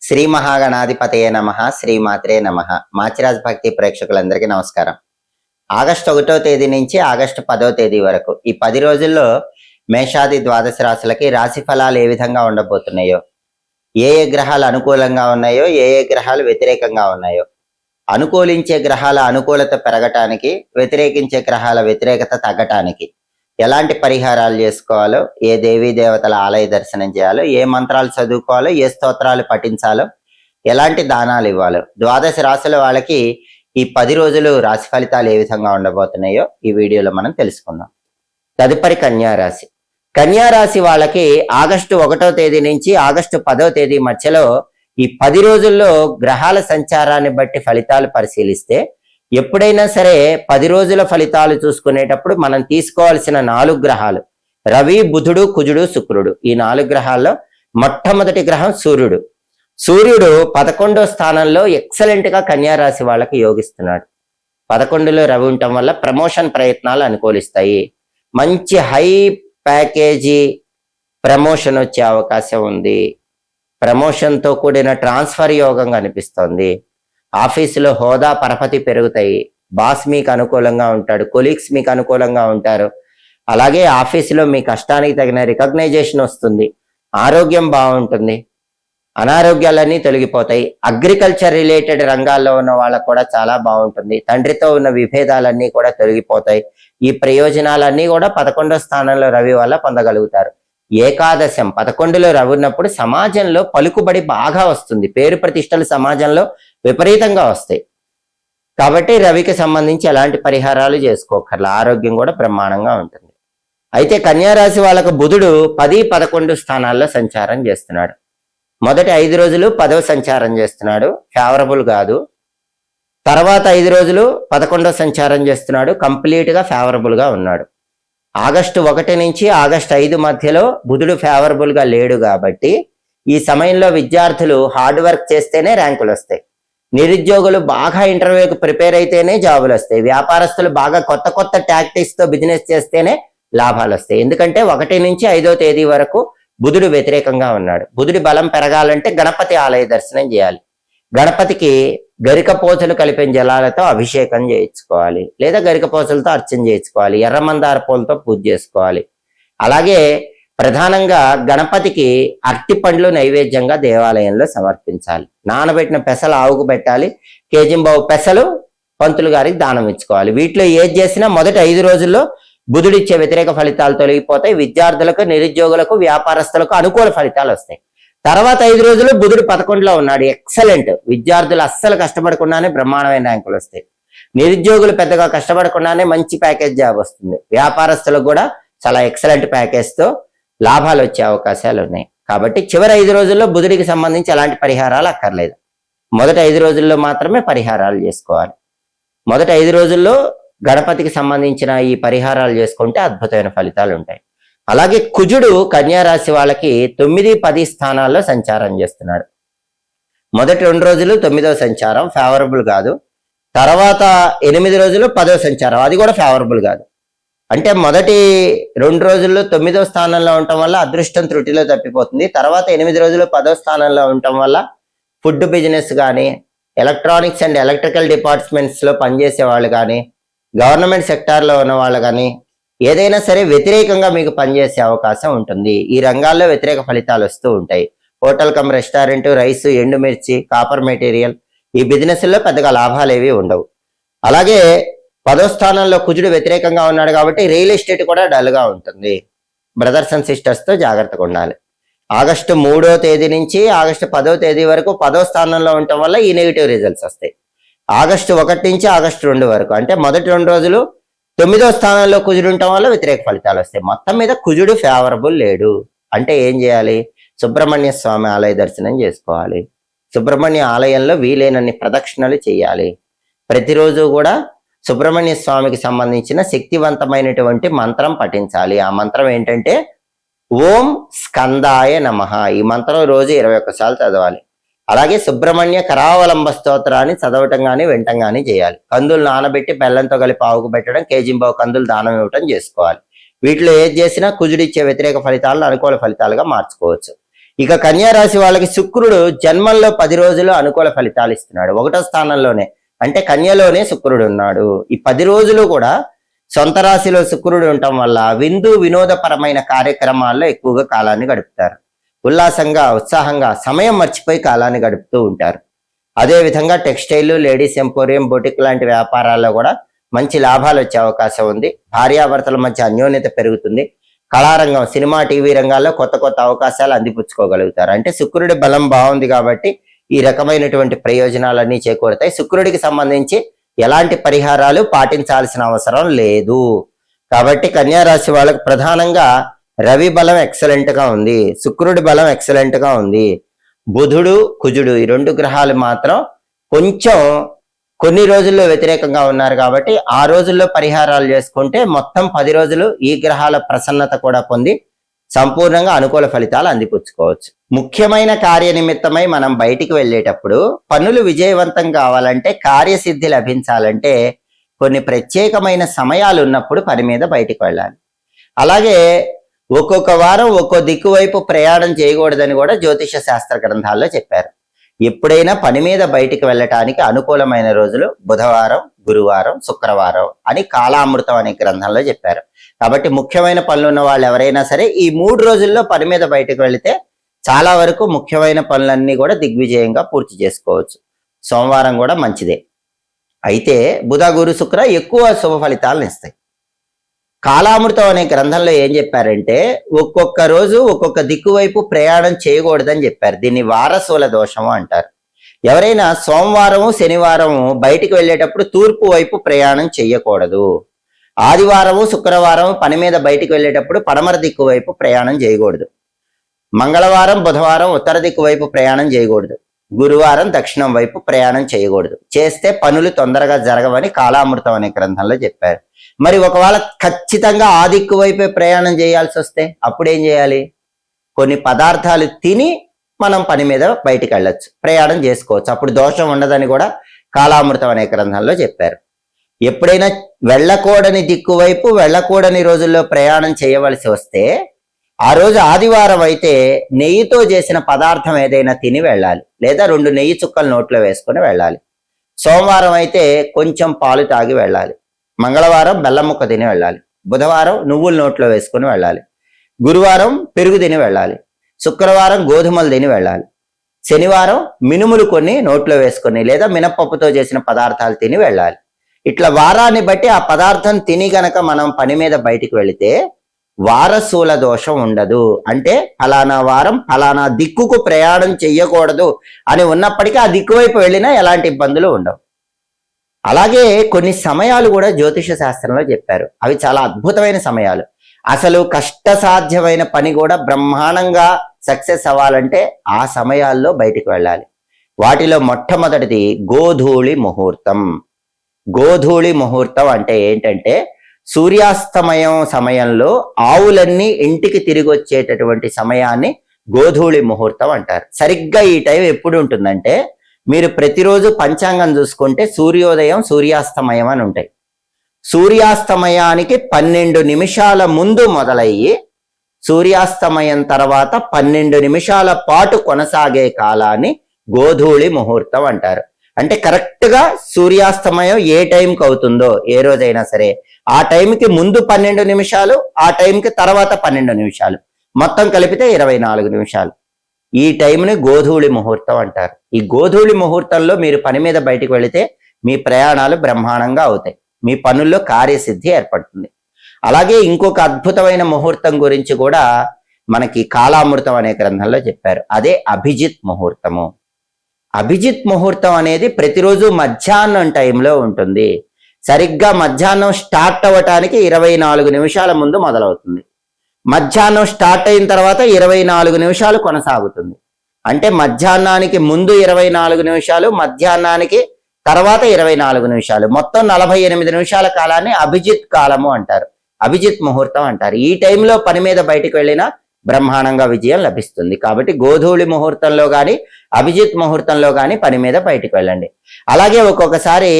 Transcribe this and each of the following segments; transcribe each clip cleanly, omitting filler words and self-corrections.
శ్రీ మహాగణాధిపతయే నమః, శ్రీమాత్రే నమః. మాచిరాజ్ భక్తి ప్రేక్షకులందరికీ నమస్కారం. ఆగస్టు 1వ తేదీ నుంచి ఆగస్టు 10వ తేదీ వరకు ఈ 10 రోజుల్లో మేషాది ద్వాదశ రాశులకి రాశి ఫలాలు ఏ విధంగా ఉండబోతున్నాయో, ఏ గ్రహాలు అనుకూలంగా ఉన్నాయో, ఏ గ్రహాలు వ్యతిరేకంగా ఉన్నాయో, అనుకూలించే గ్రహాల అనుకూలత పెరగటానికి, వ్యతిరేకించే గ్రహాల వ్యతిరేకత తగ్గటానికి ఎలాంటి పరిహారాలు చేసుకోవాలో, ఏ దేవీ దేవతల ఆలయ దర్శనం చేయాలో, ఏ మంత్రాలు చదువుకోవాలో, ఏ స్తోత్రాలు పఠించాలో, ఎలాంటి దానాలు ఇవ్వాలో, ద్వాదశ రాశుల వాళ్ళకి ఈ 10 రోజులు రాశి ఫలితాలు ఏ విధంగా ఉండబోతున్నాయో ఈ వీడియోలో మనం తెలుసుకుందాం. తదుపరి కన్యారాశి. కన్యారాశి వాళ్ళకి ఆగస్టు 1వ తేదీ నుంచి ఆగస్టు 10వ తేదీ మధ్యలో ఈ 10 రోజుల్లో గ్రహాల సంచారాన్ని బట్టి ఫలితాలు పరిశీలిస్తే, ఎప్పుడైనా సరే 10 రోజుల ఫలితాలు చూసుకునేటప్పుడు మనం తీసుకోవాల్సిన 4 గ్రహాలు రవి, బుధుడు, కుజుడు, శుక్రుడు. ఈ 4 గ్రహాల్లో మొట్టమొదటి గ్రహం సూర్యుడు. సూర్యుడు 11వ స్థానంలో ఎక్సలెంట్ గా కన్యారాశి వాళ్ళకి యోగిస్తున్నాడు. 11లో రవి ఉండటం వల్ల ప్రమోషన్ ప్రయత్నాలు అనుకూలిస్తాయి. మంచి హై ప్యాకేజీ ప్రమోషన్ వచ్చే అవకాశం ఉంది. ప్రమోషన్ తో కూడిన ట్రాన్స్ఫర్ యోగం కనిపిస్తోంది. ఆఫీసులో హోదా పరపతి పెరుగుతాయి. బాస్ మీకు అనుకూలంగా ఉంటాడు, కొలీగ్స్ మీకు అనుకూలంగా ఉంటారు. అలాగే ఆఫీసులో మీ కష్టానికి తగిన రికగ్నైజేషన్ వస్తుంది. ఆరోగ్యం బాగుంటుంది, అనారోగ్యాలన్నీ తొలగిపోతాయి. అగ్రికల్చర్ రిలేటెడ్ రంగాల్లో ఉన్న వాళ్ళకు కూడా చాలా బాగుంటుంది. తండ్రితో ఉన్న విభేదాలన్నీ కూడా తొలగిపోతాయి. ఈ ప్రయోజనాలన్నీ కూడా 11వ స్థానంలో రవి వల్ల పొందగలుగుతారు. ఏకాదశం 11లో రవి ఉన్నప్పుడు సమాజంలో పలుకుబడి బాగా వస్తుంది. పేరు ప్రతిష్టలు సమాజంలో విపరీతంగా వస్తాయి. కాబట్టి రవికి సంబంధించి ఎలాంటి పరిహారాలు చేసుకోకర్లా, ఆరోగ్యం కూడా బ్రహ్మాండంగా ఉంటుంది. అయితే కన్యారాశి వాళ్ళకు బుధుడు 10, 11 స్థానాల్లో సంచారం చేస్తున్నాడు. మొదటి 5 రోజులు 10వ సంచారం చేస్తున్నాడు, ఫేవరబుల్ కాదు. తర్వాత 5 రోజులు 11వ సంచారం చేస్తున్నాడు, కంప్లీట్ గా ఫేవరబుల్ గా ఉన్నాడు. ఆగస్టు 1 నుంచి ఆగస్టు 5 మధ్యలో బుధుడు ఫేవరబుల్ గా లేడు కాబట్టి ఈ సమయంలో విద్యార్థులు హార్డ్ వర్క్ చేస్తేనే ర్యాంకులు వస్తాయి. నిరుద్యోగులు బాగా ఇంటర్వ్యూకి ప్రిపేర్ అయితేనే జాబులు వస్తాయి. వ్యాపారస్తులు బాగా కొత్త కొత్త టాక్టిక్స్ తో బిజినెస్ చేస్తేనే లాభాలు వస్తాయి. ఎందుకంటే 1 నుంచి 5వ తేదీ వరకు బుధుడు వ్యతిరేకంగా ఉన్నాడు. బుధుడి బలం పెరగాలంటే గణపతి ఆలయ దర్శనం చేయాలి. గణపతికి గరికపోచలు కలిపిన జలాలతో అభిషేకం చేయించుకోవాలి, లేదా గరికపోచలతో అర్చన చేయించుకోవాలి. ఎర్రమందార పూలతో పూజ చేసుకోవాలి. అలాగే ప్రధానంగా గణపతికి అరటి పండ్లు నైవేద్యంగా దేవాలయంలో సమర్పించాలి. నానబెట్టిన పెసలు ఆవుకు పెట్టాలి. కేజింబావు పెసలు పంతులు గారికి దానం ఇచ్చుకోవాలి. వీటిలో ఏది చేసినా మొదటి 5 రోజుల్లో బుధుడిచ్చే వ్యతిరేక ఫలితాలు తొలగిపోతాయి. విద్యార్థులకు, నిరుద్యోగులకు, వ్యాపారస్తులకు అనుకూల ఫలితాలు వస్తాయి. తర్వాత 5 రోజులు బుధుడు 11లో ఉన్నాడు, ఎక్సలెంట్. విద్యార్థులు అస్సలు కష్టపడకుండానే బ్రహ్మాండమైన ర్యాంకులు వస్తాయి. నిరుద్యోగులు పెద్దగా కష్టపడకుండానే మంచి ప్యాకేజ్ జాబ్ వస్తుంది. వ్యాపారస్తులకు కూడా చాలా ఎక్సలెంట్ ప్యాకేజ్ తో లాభాలు వచ్చే అవకాశాలు ఉన్నాయి. కాబట్టి చివరి 5 రోజుల్లో బుధుడికి సంబంధించి ఎలాంటి పరిహారాలు అక్కర్లేదు. మొదటి 5 రోజుల్లో మాత్రమే పరిహారాలు చేసుకోవాలి. మొదటి 5 రోజుల్లో గణపతికి సంబంధించిన ఈ పరిహారాలు చేసుకుంటే అద్భుతమైన ఫలితాలు ఉంటాయి. అలాగే కుజుడు కన్యారాశి వాళ్ళకి 9, 10 స్థానాల్లో సంచారం చేస్తున్నాడు. మొదటి 2 రోజులు 9వ సంచారం ఫేవరబుల్ కాదు. తర్వాత 8 రోజులు 10వ సంచారం, అది కూడా ఫేవరబుల్ కాదు. అంటే మొదటి 2 రోజుల్లో 9వ స్థానంలో ఉండటం వల్ల అదృష్టం త్రుటిలో తప్పిపోతుంది. తర్వాత 8 రోజులు 10వ స్థానంలో ఉండటం వల్ల ఫుడ్ బిజినెస్ కానీ, ఎలక్ట్రానిక్స్ అండ్ ఎలక్ట్రికల్ డిపార్ట్మెంట్స్ లో పనిచేసే వాళ్ళు కానీ, గవర్నమెంట్ సెక్టార్లో ఉన్న వాళ్ళు కానీ ఏదైనా సరే వ్యతిరేకంగా మీకు పనిచేసే అవకాశం ఉంటుంది. ఈ రంగాల్లో వ్యతిరేక ఫలితాలు వస్తూ ఉంటాయి. హోటల్ కమ్ రెస్టారెంట్, రైసు, ఎండుమిర్చి, కాపర్ మెటీరియల్, ఈ బిజినెస్లో పెద్దగా లాభాలు ఏవి ఉండవు. అలాగే 10వ స్థానంలో కుజుడు వ్యతిరేకంగా ఉన్నాడు కాబట్టి రియల్ ఎస్టేట్ కూడా డల్ గా ఉంటుంది. బ్రదర్స్ అండ్ సిస్టర్స్ తో జాగ్రత్తగా ఉండాలి. ఆగస్టు 3వ తేదీ నుంచి ఆగస్టు 10వ తేదీ వరకు 10వ స్థానంలో ఉండటం వల్ల ఈ నెగిటివ్ రిజల్ట్స్ వస్తాయి. ఆగస్టు 1 నుంచి ఆగస్టు 2 వరకు అంటే మొదటి 2 రోజులు 9వ స్థానంలో కుజుడు ఉండటం వల్ల వ్యతిరేక ఫలితాలు వస్తాయి. మొత్తం మీద కుజుడు ఫేవరబుల్ లేడు. అంటే ఏం చేయాలి? సుబ్రహ్మణ్య స్వామి ఆలయ దర్శనం చేసుకోవాలి. సుబ్రహ్మణ్య ఆలయంలో వీలైనన్ని ప్రదక్షిణలు చేయాలి. ప్రతిరోజు కూడా సుబ్రహ్మణ్య స్వామికి సంబంధించిన శక్తివంతమైనటువంటి మంత్రం పఠించాలి. ఆ మంత్రం ఏంటంటే ఓం స్కందాయ నమః. ఈ మంత్రం రోజు 21 సార్లు చదవాలి. అలాగే సుబ్రహ్మణ్య కరావలంబ స్తోత్రాన్ని చదవటం కానీ వినటం కానీ చేయాలి. కందులు నానబెట్టి బెల్లంతో కలిపి ఆవుకు పెట్టడం, కేజింబావు కందులు దానం ఇవ్వటం చేసుకోవాలి. వీటిలో ఏది చేసినా కుజుడిచ్చే వ్యతిరేక ఫలితాలను అనుకూల ఫలితాలుగా మార్చుకోవచ్చు. ఇక కన్యా రాశి వాళ్ళకి శుక్రుడు జన్మంలో 10 రోజులు అనుకూల ఫలితాలు ఇస్తున్నాడు. 1వ స్థానంలోనే, అంటే కన్యలోనే శుక్రుడు ఉన్నాడు. ఈ 10 రోజులు కూడా సొంత రాశిలో శుక్రుడు ఉండటం వల్ల వినోదపరమైన కార్యక్రమాల్లో ఎక్కువగా కాలాన్ని గడుపుతారు. ఉల్లాసంగా, ఉత్సాహంగా సమయం మర్చిపోయి కాలాన్ని గడుపుతూ ఉంటారు. అదే విధంగా టెక్స్టైల్, లేడీస్ ఎంపోరియం, బొటిక్ లాంటి వ్యాపారాల్లో కూడా మంచి లాభాలు వచ్చే అవకాశం ఉంది. భార్యాభర్తల మధ్య అన్యోన్యత పెరుగుతుంది. కళారంగం, సినిమా, టీవీ రంగాల్లో కొత్త కొత్త అవకాశాలు అందిపుచ్చుకోగలుగుతారు. అంటే శుక్రుడి బలం బాగుంది కాబట్టి ఈ రకమైనటువంటి ప్రయోజనాలన్నీ చేకూరుతాయి. శుక్రుడికి సంబంధించి ఎలాంటి పరిహారాలు పాటించాల్సిన అవసరం లేదు. కాబట్టి కన్యా రాశి వాళ్ళకు ప్రధానంగా రవి బలం ఎక్సలెంట్ గా ఉంది, శుక్రుడి బలం ఎక్సలెంట్ గా ఉంది. బుధుడు, కుజుడు ఈ 2 గ్రహాలు మాత్రం కొంచెం కొన్ని రోజుల్లో వ్యతిరేకంగా ఉన్నారు కాబట్టి ఆ రోజుల్లో పరిహారాలు చేసుకుంటే మొత్తం 10 రోజులు ఈ గ్రహాల ప్రసన్నత కూడా పొంది సంపూర్ణంగా అనుకూల ఫలితాలు అందిపుచ్చుకోవచ్చు. ముఖ్యమైన కార్యనిమిత్తమై మనం బయటికి వెళ్ళేటప్పుడు పనులు విజయవంతం కావాలంటే, కార్యసిద్ధి లభించాలంటే కొన్ని ప్రత్యేకమైన సమయాలు ఉన్నప్పుడు పని మీద బయటికి వెళ్ళాలి. అలాగే ఒక్కొక్క వారం ఒక్కో దిక్కు వైపు ప్రయాణం చేయకూడదని కూడా జ్యోతిష శాస్త్ర గ్రంథాల్లో చెప్పారు. ఎప్పుడైనా పని మీద బయటికి వెళ్ళటానికి అనుకూలమైన రోజులు బుధవారం, గురువారం, శుక్రవారం అని కాలామృతం అనే గ్రంథంలో చెప్పారు. కాబట్టి ముఖ్యమైన పనులు ఉన్న వాళ్ళు ఎవరైనా సరే ఈ 3 రోజుల్లో పని మీద బయటకు వెళితే చాలా వరకు ముఖ్యమైన పనులన్నీ కూడా దిగ్విజయంగా పూర్తి చేసుకోవచ్చు. సోమవారం కూడా మంచిదే. అయితే బుధ, గురు, శుక్ర ఎక్కువ శుభ ఫలితాలను ఇస్తాయి. కాలామృతం అనే గ్రంథంలో ఏం చెప్పారంటే ఒక్కొక్క రోజు ఒక్కొక్క దిక్కు వైపు ప్రయాణం చేయకూడదని చెప్పారు. దీన్ని వారసుల దోషము అంటారు. ఎవరైనా సోమవారము, శనివారము బయటికి వెళ్ళేటప్పుడు తూర్పు వైపు ప్రయాణం చేయకూడదు. ఆదివారము, శుక్రవారం పని మీద బయటికి వెళ్ళేటప్పుడు పడమర దిక్కు వైపు ప్రయాణం చేయకూడదు. మంగళవారం, బుధవారం ఉత్తర దిక్కు వైపు ప్రయాణం చేయకూడదు. గురువారం దక్షిణం వైపు ప్రయాణం చేయకూడదు. చేస్తే పనులు తొందరగా జరగవని కాలామృతం అనే గ్రంథంలో చెప్పారు. మరి ఒకవేళ ఖచ్చితంగా ఆ దిక్కు వైపే ప్రయాణం చేయాల్సి వస్తే అప్పుడు ఏం చేయాలి? కొన్ని పదార్థాలు తిని మనం పని మీద బయటికి వెళ్ళొచ్చు, ప్రయాణం చేసుకోవచ్చు. అప్పుడు దోషం ఉండదని కూడా కాలామృతం అనే గ్రంథంలో చెప్పారు. ఎప్పుడైనా వెళ్ళకూడని దిక్కు వైపు వెళ్ళకూడని రోజుల్లో ప్రయాణం చేయవలసి వస్తే ఆ రోజు ఆదివారం అయితే నెయ్యితో చేసిన పదార్థం ఏదైనా తిని వెళ్ళాలి, లేదా 2 నెయ్యి చుక్కలు నోట్లో వేసుకుని వెళ్ళాలి. సోమవారం అయితే కొంచెం పాలు తాగి వెళ్ళాలి. మంగళవారం బెల్లం ముక్క తిని వెళ్ళాలి. బుధవారం నువ్వులు నోట్లో వేసుకుని వెళ్ళాలి. గురువారం పెరుగు తిని వెళ్ళాలి. శుక్రవారం గోధుమలు తిని వెళ్ళాలి. శనివారం మినుములు కొన్ని నోట్లో వేసుకొని లేదా మినపప్పుతో చేసిన పదార్థాలు తిని వెళ్ళాలి. ఇట్లా వారాన్ని బట్టి ఆ పదార్థం తిని గనక మనం పని మీద బయటికి వెళితే వారసుల దోషం ఉండదు. అంటే ఫలానా వారం ఫలానా దిక్కుకు ప్రయాణం చెయ్యకూడదు అని ఉన్నప్పటికీ ఆ దిక్కు వైపు వెళ్ళినా ఎలాంటి ఇబ్బందులు ఉండవు. అలాగే కొన్ని సమయాలు కూడా జ్యోతిష శాస్త్రంలో చెప్పారు. అవి చాలా అద్భుతమైన సమయాలు. అసలు కష్టసాధ్యమైన పని కూడా బ్రహ్మాండంగా సక్సెస్ అవ్వాలంటే ఆ సమయాల్లో బయటికి వెళ్ళాలి. వాటిలో మొట్టమొదటిది గోధూళి ముహూర్తం. గోధూళి ముహూర్తం అంటే ఏంటంటే సూర్యాస్తమయం సమయంలో ఆవులన్నీ ఇంటికి తిరిగి వచ్చేటటువంటి సమయాన్ని గోధూళి ముహూర్తం అంటారు. సరిగ్గా ఈ టైం ఎప్పుడు ఉంటుందంటే మీరు ప్రతిరోజు పంచాంగం చూసుకుంటే సూర్యోదయం, సూర్యాస్తమయం అని ఉంటాయి. సూర్యాస్తమయానికి 12 నిమిషాల ముందు మొదలయ్యి సూర్యాస్తమయం తర్వాత 12 నిమిషాల పాటు కొనసాగే కాలాన్ని గోధూళి ముహూర్తం అంటారు. అంటే కరెక్ట్ గా సూర్యాస్తమయం ఏ టైంకి అవుతుందో ఏ రోజైనా సరే ఆ టైంకి ముందు 12 నిమిషాలు, ఆ టైంకి తర్వాత 12 నిమిషాలు, మొత్తం కలిపితే 24 నిమిషాలు. ఈ టైంని గోధూళి ముహూర్తం అంటారు. ఈ గోధూళి ముహూర్తంలో మీరు పని మీద బయటకు వెళితే మీ ప్రయాణాలు బ్రహ్మాండంగా అవుతాయి, మీ పనుల్లో కార్యసిద్ధి ఏర్పడుతుంది. అలాగే ఇంకొక అద్భుతమైన ముహూర్తం గురించి కూడా మనకి కాలామృతం అనే గ్రంథంలో చెప్పారు. అదే అభిజిత్ ముహూర్తము. అభిజిత్ ముహూర్తం అనేది ప్రతిరోజు మధ్యాహ్నం టైంలో ఉంటుంది. సరిగ్గా మధ్యాహ్నం స్టార్ట్ అవ్వటానికి 24 నిమిషాల ముందు మొదలవుతుంది. మధ్యాహ్నం స్టార్ట్ అయిన తర్వాత 24 నిమిషాలు కొనసాగుతుంది. అంటే మధ్యాహ్నానికి ముందు 24 నిమిషాలు, మధ్యాహ్నానికి తర్వాత 24 నిమిషాలు, మొత్తం 48 నిమిషాల కాలాన్ని అభిజిత్ కాలము అంటారు, అభిజిత్ ముహూర్తం అంటారు. ఈ టైంలో పని మీద బయటకు వెళ్ళినా బ్రహ్మాండంగా విజయం లభిస్తుంది. కాబట్టి గోధూళి ముహూర్తంలో కానీ అభిజిత్ ముహూర్తంలో కానీ పని మీద బయటకు వెళ్ళండి. అలాగే ఒక్కొక్కసారి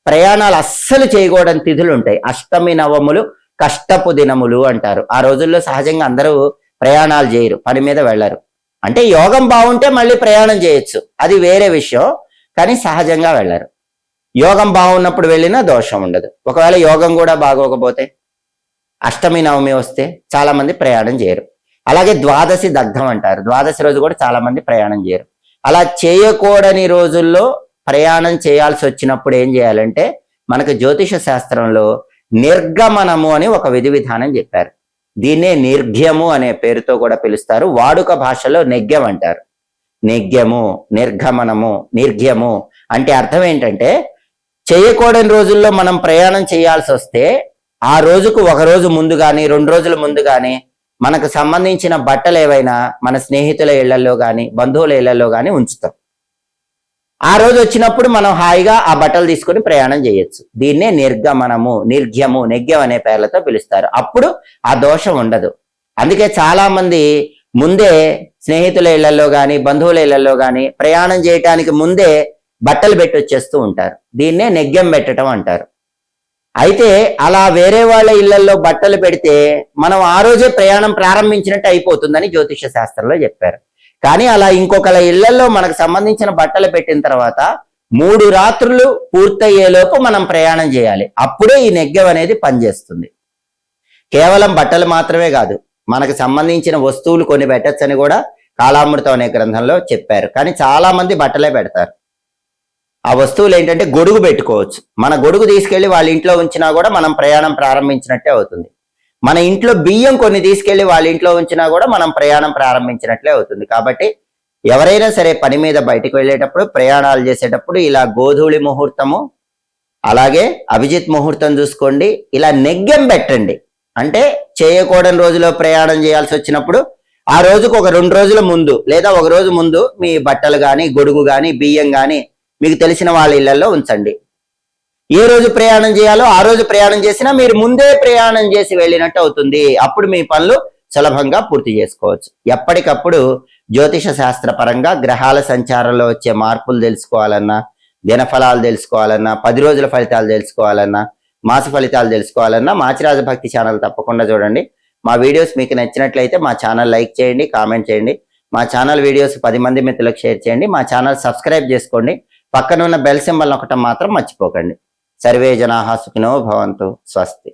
ప్రయాణాలు అస్సలు చేయకూడని తిథులు ఉంటాయి. అష్టమి, నవములు కష్టపు దినములు అంటారు. ఆ రోజుల్లో సహజంగా అందరూ ప్రయాణాలు చేయరు, పని మీద వెళ్ళరు. అంటే యోగం బాగుంటే మళ్ళీ ప్రయాణం చేయొచ్చు, అది వేరే విషయం. కానీ సహజంగా వెళ్ళరు. యోగం బాగున్నప్పుడు వెళ్ళినా దోషం ఉండదు. ఒకవేళ యోగం కూడా బాగోకపోతే, అష్టమి నవమి వస్తే చాలా మంది ప్రయాణం చేయరు. అలాగే ద్వాదశి దగ్ధం అంటారు, ద్వాదశి రోజు కూడా చాలా మంది ప్రయాణం చేయరు. అలా చేయకూడని రోజుల్లో ప్రయాణం చేయాల్సి వచ్చినప్పుడు ఏం చేయాలంటే, మనకు జ్యోతిష శాస్త్రంలో నిర్గమనము అని ఒక విధి విధానం చెప్పారు. దీన్నే నిర్ఘ్యము అనే పేరుతో కూడా పిలుస్తారు. వాడుక భాషలో నెగ్యం అంటారు. నెగ్యము, నిర్గమనము, నిర్ఘ్యము అంటే అర్థం ఏంటంటే, చేయకూడని రోజుల్లో మనం ప్రయాణం చేయాల్సి వస్తే ఆ రోజుకు ఒక రోజు ముందు కానీ 2 రోజుల ముందు కానీ మనకు సంబంధించిన బట్టలు ఏవైనా మన స్నేహితుల ఇళ్లలో కానీ బంధువుల ఇళ్లలో కానీ ఉంచుతాం. ఆ రోజు వచ్చినప్పుడు మనం హాయిగా ఆ బట్టలు తీసుకొని ప్రయాణం చేయొచ్చు. దీన్నే నిర్గమనము, నిర్ఘ్యము, నెగ్యం అనే పేర్లతో పిలుస్తారు. అప్పుడు ఆ దోషం ఉండదు. అందుకే చాలా మంది ముందే స్నేహితుల ఇళ్లలో కానీ బంధువుల ఇళ్లలో కానీ ప్రయాణం చేయటానికి ముందే బట్టలు పెట్టి వచ్చేస్తూ ఉంటారు. దీన్నే నెగ్యం పెట్టడం అంటారు. అయితే అలా వేరే వాళ్ళ ఇళ్లలో బట్టలు పెడితే మనం ఆ రోజే ప్రయాణం ప్రారంభించినట్టు అయిపోతుందని జ్యోతిష శాస్త్రంలో చెప్పారు. కానీ అలా ఇంకొకళ్ళ ఇళ్లలో మనకు సంబంధించిన బట్టలు పెట్టిన తర్వాత 3 రాత్రులు పూర్తయ్యేలోపు మనం ప్రయాణం చేయాలి. అప్పుడే ఈ నెగ్గం అనేది పనిచేస్తుంది. కేవలం బట్టలు మాత్రమే కాదు, మనకు సంబంధించిన వస్తువులు కొన్ని పెట్టచ్చని కూడా కాలామృతం అనే గ్రంథంలో చెప్పారు. కానీ చాలా మంది బట్టలే పెడతారు. ఆ వస్తువులు ఏంటంటే గొడుగు పెట్టుకోవచ్చు. మన గొడుగు తీసుకెళ్లి వాళ్ళ ఇంట్లో ఉంచినా కూడా మనం ప్రయాణం ప్రారంభించినట్టే అవుతుంది. మన ఇంట్లో బియ్యం కొన్ని తీసుకెళ్లి వాళ్ళ ఇంట్లో ఉంచినా కూడా మనం ప్రయాణం ప్రారంభించినట్లే అవుతుంది. కాబట్టి ఎవరైనా సరే పని మీద బయటకు వెళ్ళేటప్పుడు, ప్రయాణాలు చేసేటప్పుడు ఇలా గోధూళి ముహూర్తము, అలాగే అభిజిత్ ముహూర్తం చూసుకోండి. ఇలా నెగ్గం పెట్టండి. అంటే చేయకూడని రోజులో ప్రయాణం చేయాల్సి వచ్చినప్పుడు ఆ రోజుకు ఒక 2 రోజుల ముందు లేదా ఒక రోజు ముందు మీ బట్టలు కానీ, గొడుగు కానీ, బియ్యం కానీ మీకు తెలిసిన వాళ్ళ ఇళ్లలో ఉంచండి. ఏ రోజు ప్రయాణం చేయాలో ఆ రోజు ప్రయాణం చేసినా మీరు ముందే ప్రయాణం చేసి వెళ్ళినట్టు అవుతుంది. అప్పుడు మీ పనులు సులభంగా పూర్తి చేసుకోవచ్చు. ఎప్పటికప్పుడు జ్యోతిష శాస్త్ర పరంగా గ్రహాల సంచారంలో వచ్చే మార్పులు తెలుసుకోవాలన్నా, దినఫలాలు తెలుసుకోవాలన్నా, 10 రోజుల ఫలితాలు తెలుసుకోవాలన్నా, మాస ఫలితాలు తెలుసుకోవాలన్నా మాచిరాజ భక్తి ఛానల్ తప్పకుండా చూడండి. మా వీడియోస్ మీకు నచ్చినట్లయితే మా ఛానల్ లైక్ చేయండి, కామెంట్ చేయండి. మా ఛానల్ వీడియోస్ 10 మంది మిత్రులకు షేర్ చేయండి. మా ఛానల్ సబ్స్క్రైబ్ చేసుకోండి. పక్కన ఉన్న బెల్ సింబల్ నొక్కటం మాత్రం మర్చిపోకండి. సర్వే జనాః సుఖినో భవంతు. స్వస్తి.